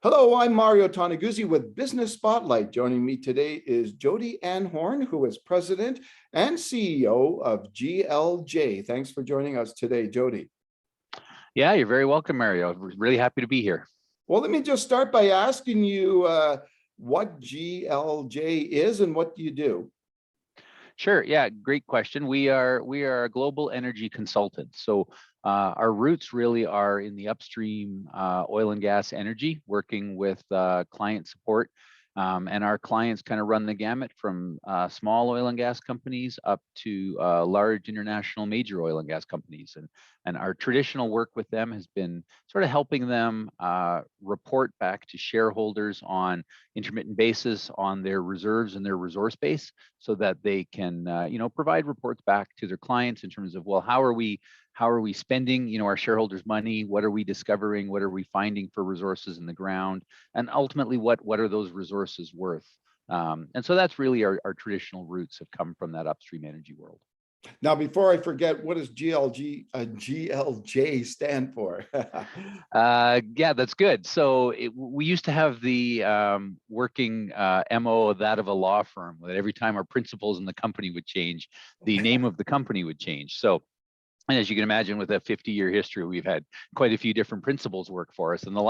Hello, I'm Mario Toneguzzi with Business Spotlight. Joining me today is Jodi Anhorn, who is President and CEO of GLJ. Thanks for joining us today, Jodi. Yeah, you're very welcome, Mario. We're really happy to be here. Well, let me just start by asking you what GLJ is and what do you do? Sure. Yeah, great question. We are a global energy consultant. So our roots really are in the upstream oil and gas energy, working with client support. And our clients kind of run the gamut from small oil and gas companies up to large international major oil and gas companies. And our traditional work with them has been sort of helping them report back to shareholders on intermittent basis on their reserves and their resource base, so that they can provide reports back to their clients in terms of, well, how are we spending our shareholders' money? What are we discovering? What are we finding for resources in the ground? And ultimately, what are those resources worth? And so that's really our traditional roots have come from that upstream energy world. Now, before I forget, what does GLJ stand for? Yeah, that's good. So we used to have the working MO that of a law firm, that every time our principals in the company would change, the name of the company would change. So, and as you can imagine, with a 50-year history, we've had quite a few different principals work for us. And the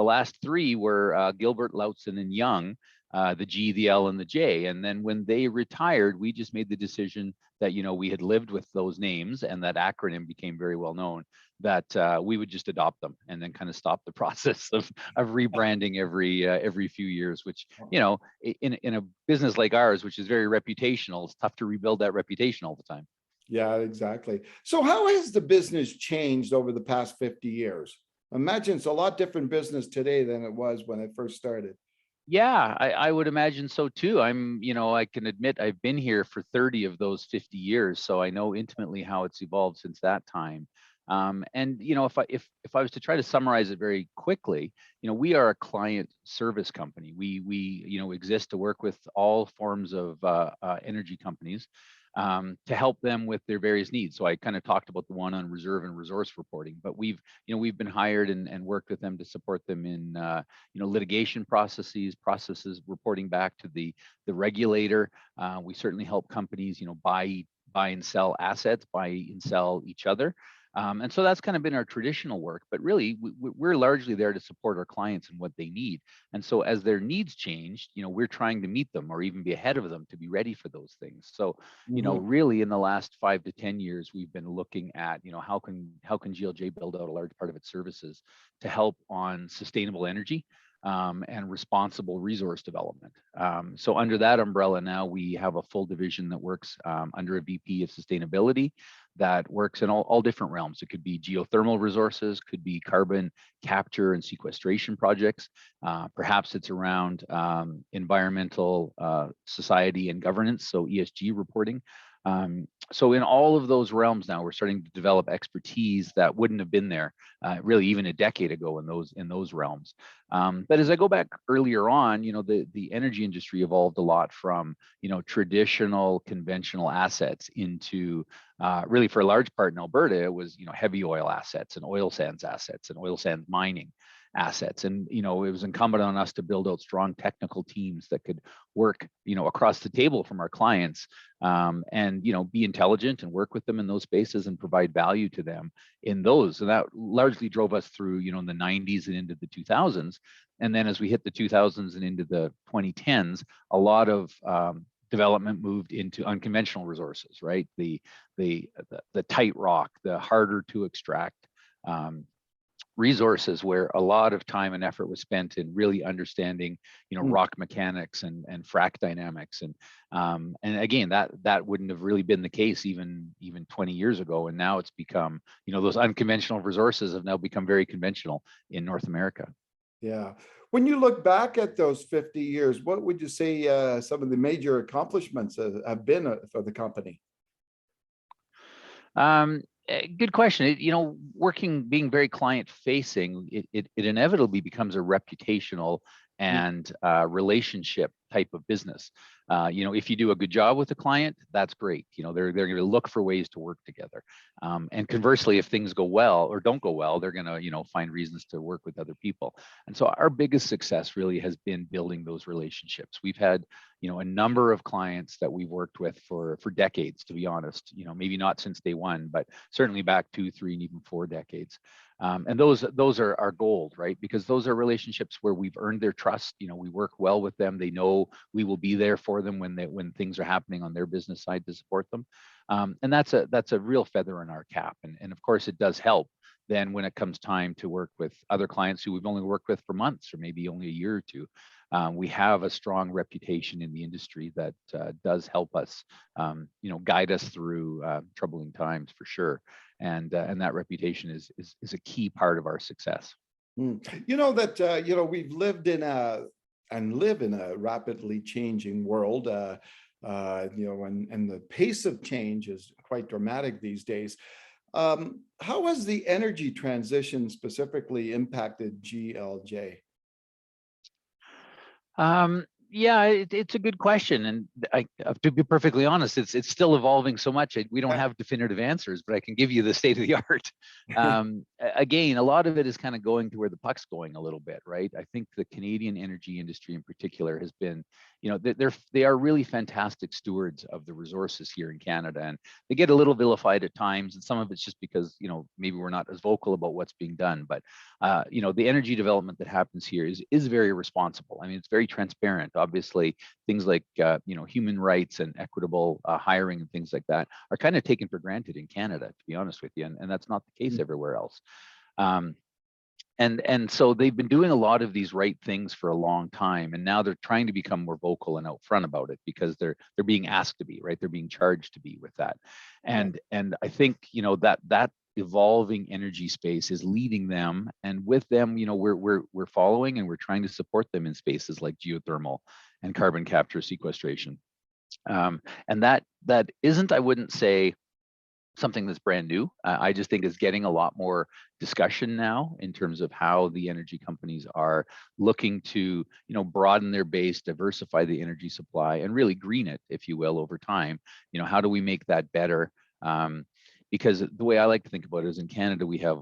last three were Gilbert, Lautzen, and Young, the G, the L, and the J. And then when they retired, we just made the decision that we had lived with those names, and that acronym became very well known, that we would just adopt them and then kind of stop the process of rebranding every few years, which in a business like ours, which is very reputational, it's tough to rebuild that reputation all the time. Yeah, exactly. So how has the business changed over the past 50 years? Imagine it's a lot different business today than it was when it first started. Yeah, I would imagine so too. I can admit I've been here for 30 of those 50 years, so I know intimately how it's evolved since that time. And if I was to try to summarize it very quickly, we are a client service company. We exist to work with all forms of energy companies, to help them with their various needs. So I kind of talked about the one on reserve and resource reporting, but we've been hired and worked with them to support them in litigation processes reporting back to the regulator. We certainly help companies buy and sell assets, buy and sell each other. And so that's kind of been our traditional work, but really we're largely there to support our clients and what they need. And so as their needs change, we're trying to meet them or even be ahead of them to be ready for those things. So, really in the last 5 to 10 years, we've been looking at, how can GLJ build out a large part of its services to help on sustainable energy and responsible resource development. So under that umbrella now, we have a full division that works under a VP of sustainability that works in all different realms. It could be geothermal resources, could be carbon capture and sequestration projects. Perhaps it's around environmental, society and governance, so ESG reporting. So in all of those realms now, we're starting to develop expertise that wouldn't have been there really even a decade ago in those realms. But as I go back earlier on, the energy industry evolved a lot from traditional conventional assets into really, for a large part in Alberta, it was heavy oil assets and oil sands mining assets. And it was incumbent on us to build out strong technical teams that could work across the table from our clients, and be intelligent and work with them in those spaces and provide value to them in those. And that largely drove us through in the 90s and into the 2000s. And then as we hit the 2000s and into the 2010s, a lot of development moved into unconventional resources, right? The tight rock, the harder to extract resources, where a lot of time and effort was spent in really understanding rock mechanics and frac dynamics. And again, that wouldn't have really been the case even 20 years ago. And now it's become, those unconventional resources have now become very conventional in North America. Yeah. When you look back at those 50 years, what would you say some of the major accomplishments have been for the company? Good question. Being very client facing, it inevitably becomes a reputational and relationship type of business. If you do a good job with a client, that's great. They're going to look for ways to work together. And conversely, if things go well or don't go well, they're going to, find reasons to work with other people. And so our biggest success really has been building those relationships. We've had, a number of clients that we've worked with for decades, to be honest, maybe not since day one, but certainly back 2, 3, and even 4 decades. And those are our gold, right? Because those are relationships where we've earned their trust. We work well with them. They know we will be there for them when things are happening on their business side to support them. And that's a real feather in our cap. And of course, it does help then when it comes time to work with other clients who we've only worked with for months or maybe only a year or two. We have a strong reputation in the industry that does help us, guide us through troubling times for sure. And that reputation is a key part of our success. We've lived in and live in a rapidly changing world, and the pace of change is quite dramatic these days. How has the energy transition specifically impacted GLJ? Yeah, it's a good question, and to be perfectly honest, it's still evolving so much. We don't have definitive answers, but I can give you the state of the art. Again, a lot of it is kind of going to where the puck's going a little bit, right? I think the Canadian energy industry in particular has been, they are really fantastic stewards of the resources here in Canada, and they get a little vilified at times, and some of it's just because maybe we're not as vocal about what's being done. But the energy development that happens here is very responsible. I mean, it's very transparent. Obviously, things like human rights and equitable hiring and things like that are kind of taken for granted in Canada, to be honest with you, and that's not the case everywhere else. And so they've been doing a lot of these right things for a long time, and now they're trying to become more vocal and out front about it because they're being asked to be, right? They're being charged to be with that. And I think that evolving energy space is leading them, and with them, we're following and we're trying to support them in spaces like geothermal and carbon capture sequestration. And that isn't, I wouldn't say, something that's brand new. I just think is getting a lot more discussion now in terms of how the energy companies are looking to, broaden their base, diversify the energy supply, and really green it, if you will, over time. How do we make that better? Because the way I like to think about it is in Canada, we have,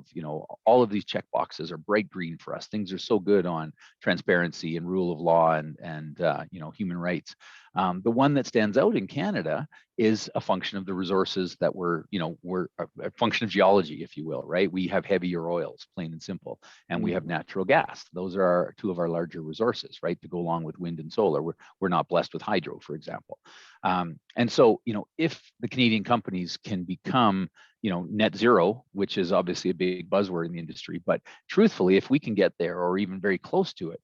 all of these check boxes are bright green for us. Things are so good on transparency and rule of law and human rights. The one that stands out in Canada is a function of the resources that we're a function of geology, if you will, right? We have heavier oils, plain and simple, and we have natural gas. Those are two of our larger resources, right? To go along with wind and solar. We're not blessed with hydro, for example. And so, if the Canadian companies can become, net zero, which is obviously a big buzzword in the industry, but truthfully, if we can get there or even very close to it,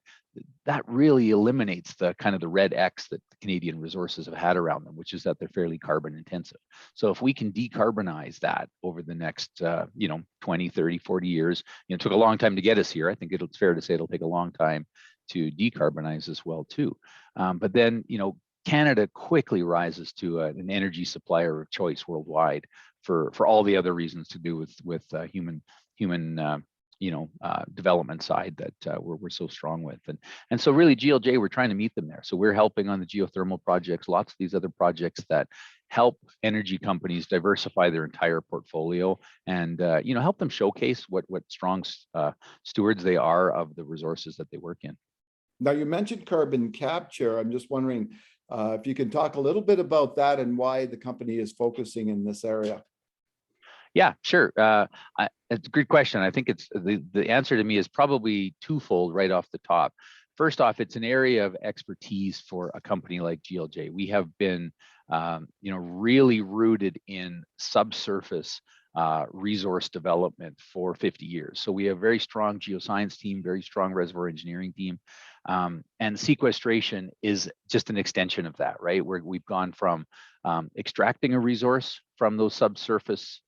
that really eliminates the kind of the red X that the Canadian resources have had around them, which is that they're fairly carbon intensive. So if we can decarbonize that over the next, 20, 30, 40 years, it took a long time to get us here. I think it's fair to say it'll take a long time to decarbonize as well too. But then, Canada quickly rises to an energy supplier of choice worldwide for all the other reasons to do with human development side that we're so strong with. And so really GLJ, we're trying to meet them there. So we're helping on the geothermal projects, lots of these other projects that help energy companies diversify their entire portfolio and help them showcase what strong stewards they are of the resources that they work in. Now, you mentioned carbon capture. I'm just wondering if you can talk a little bit about that and why the company is focusing in this area. Yeah, sure. It's a good question. I think it's the answer to me is probably twofold right off the top. First off, it's an area of expertise for a company like GLJ. We have been, really rooted in subsurface resource development for 50 years. So we have a very strong geoscience team, very strong reservoir engineering team. And sequestration is just an extension of that, right? We've gone from extracting a resource from those subsurface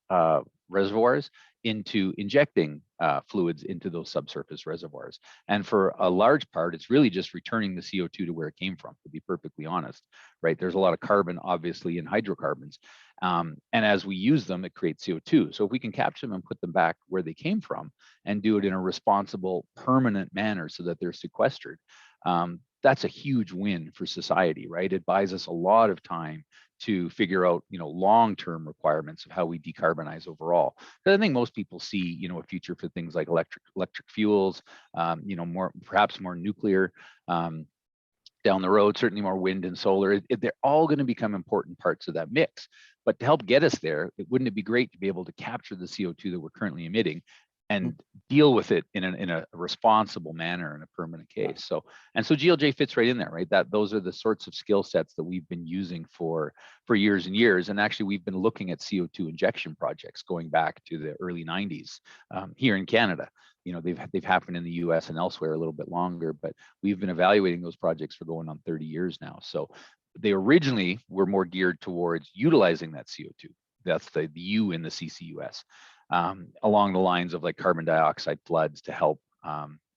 reservoirs into injecting fluids into those subsurface reservoirs. And for a large part, it's really just returning the CO2 to where it came from, to be perfectly honest, right? There's a lot of carbon, obviously, in hydrocarbons. And as we use them, it creates CO2. So if we can capture them and put them back where they came from and do it in a responsible, permanent manner so that they're sequestered, that's a huge win for society, right? It buys us a lot of time to figure out, long-term requirements of how we decarbonize overall. Because I think most people see, a future for things like electric fuels, more, perhaps more nuclear. Down the road, certainly more wind and solar. They're all going to become important parts of that mix. But to help get us there, wouldn't it be great to be able to capture the CO2 that we're currently emitting and deal with it in a responsible manner in a permanent case? So GLJ fits right in there, right? That those are the sorts of skill sets that we've been using for years and years. And actually, we've been looking at CO2 injection projects going back to the early 90s here in Canada. They've happened in the US and elsewhere a little bit longer, but we've been evaluating those projects for going on 30 years now. So they originally were more geared towards utilizing that CO2. That's the U in the CCUS, along the lines of like carbon dioxide floods to help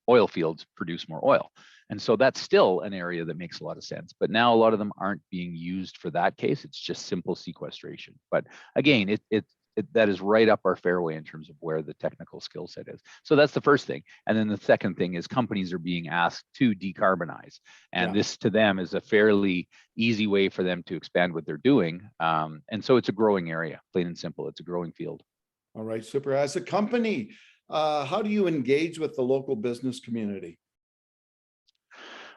oil fields produce more oil. And so that's still an area that makes a lot of sense. But now a lot of them aren't being used for that case. It's just simple sequestration. But again, that is right up our fairway in terms of where the technical skill set is. So that's the first thing. And then the second thing is companies are being asked to decarbonize. And this to them is a fairly easy way for them to expand what they're doing. And so it's a growing area, plain and simple. It's a growing field. All right, super. As a company, how do you engage with the local business community?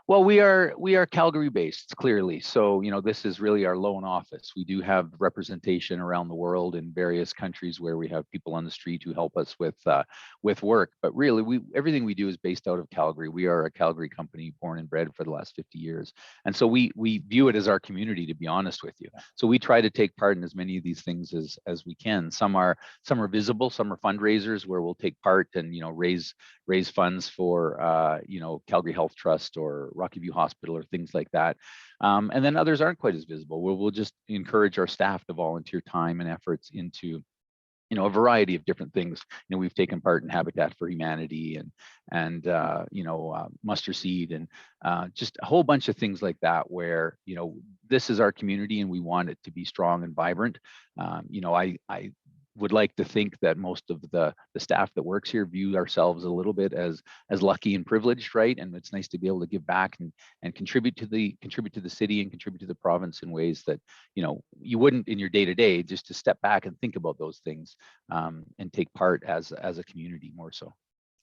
Well, we are Calgary based, clearly. So, this is really our lone office. We do have representation around the world in various countries where we have people on the street who help us with work. But really, everything we do is based out of Calgary. We are a Calgary company, born and bred for the last 50 years. And so we view it as our community, to be honest with you. So we try to take part in as many of these things as we can. Some are visible, some are fundraisers where we'll take part and raise funds for Calgary Health Trust or Rocky View Hospital or things like that. And then others aren't quite as visible. We'll just encourage our staff to volunteer time and efforts into a variety of different things. We've taken part in Habitat for Humanity and Mustard Seed and just a whole bunch of things like that where this is our community and we want it to be strong and vibrant. I would like to think that most of the staff that works here view ourselves a little bit as lucky and privileged, right? And it's nice to be able to give back and contribute to the city and contribute to the province in ways that you wouldn't in your day to day. Just to step back and think about those things and take part as a community more so.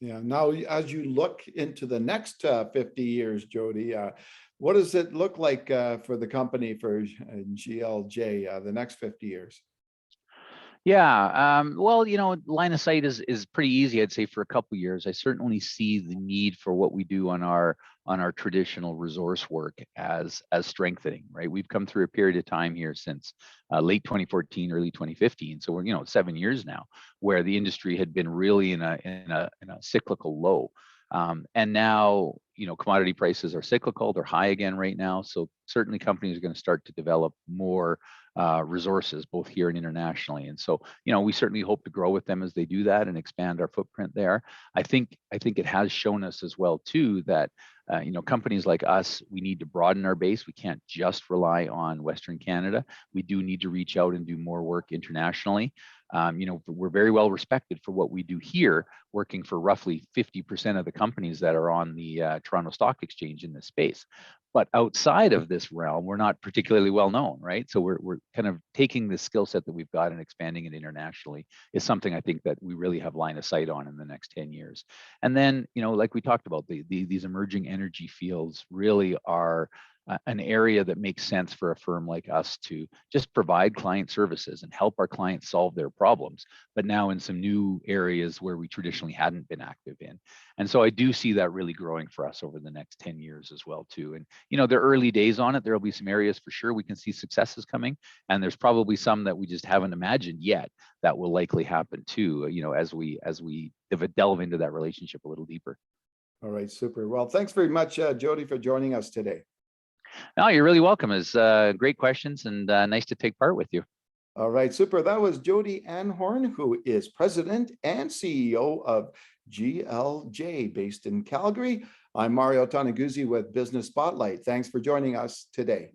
Yeah. Now, as you look into the next 50 years, Jodi, what does it look like for the company, for GLJ, the next 50 years? Yeah, well, line of sight is pretty easy, I'd say, for a couple of years. I certainly see the need for what we do on our traditional resource work as strengthening, right? We've come through a period of time here since late 2014, early 2015. So we're 7 years now, where the industry had been really in a cyclical low. And now, commodity prices are cyclical, they're high again right now. So certainly companies are going to start to develop more resources, both here and internationally. And so, we certainly hope to grow with them as they do that and expand our footprint there. I think it has shown us as well too that companies like us, we need to broaden our base. We can't just rely on Western Canada. We do need to reach out and do more work internationally. We're very well respected for what we do here, working for roughly 50% of the companies that are on the Toronto Stock Exchange in this space. But outside of this realm, we're not particularly well known, right? So we're kind of taking the skill set that we've got and expanding it internationally is something I think that we really have line of sight on in the next 10 years. And then, like we talked about, these emerging energy fields really are an area that makes sense for a firm like us to just provide client services and help our clients solve their problems, but now in some new areas where we traditionally hadn't been active in. And so I do see that really growing for us over the next 10 years as well too. And they're early days on it. There'll be some areas for sure we can see successes coming, and there's probably some that we just haven't imagined yet that will likely happen too, as we delve into that relationship a little deeper. All right, super. Well, thanks very much, Jodi, for joining us today. No, you're really welcome. It's great questions and nice to take part with you. All right, super. That was Jodi Anhorn, who is president and CEO of GLJ, based in Calgary. I'm Mario Toneguzzi with Business Spotlight. Thanks for joining us today.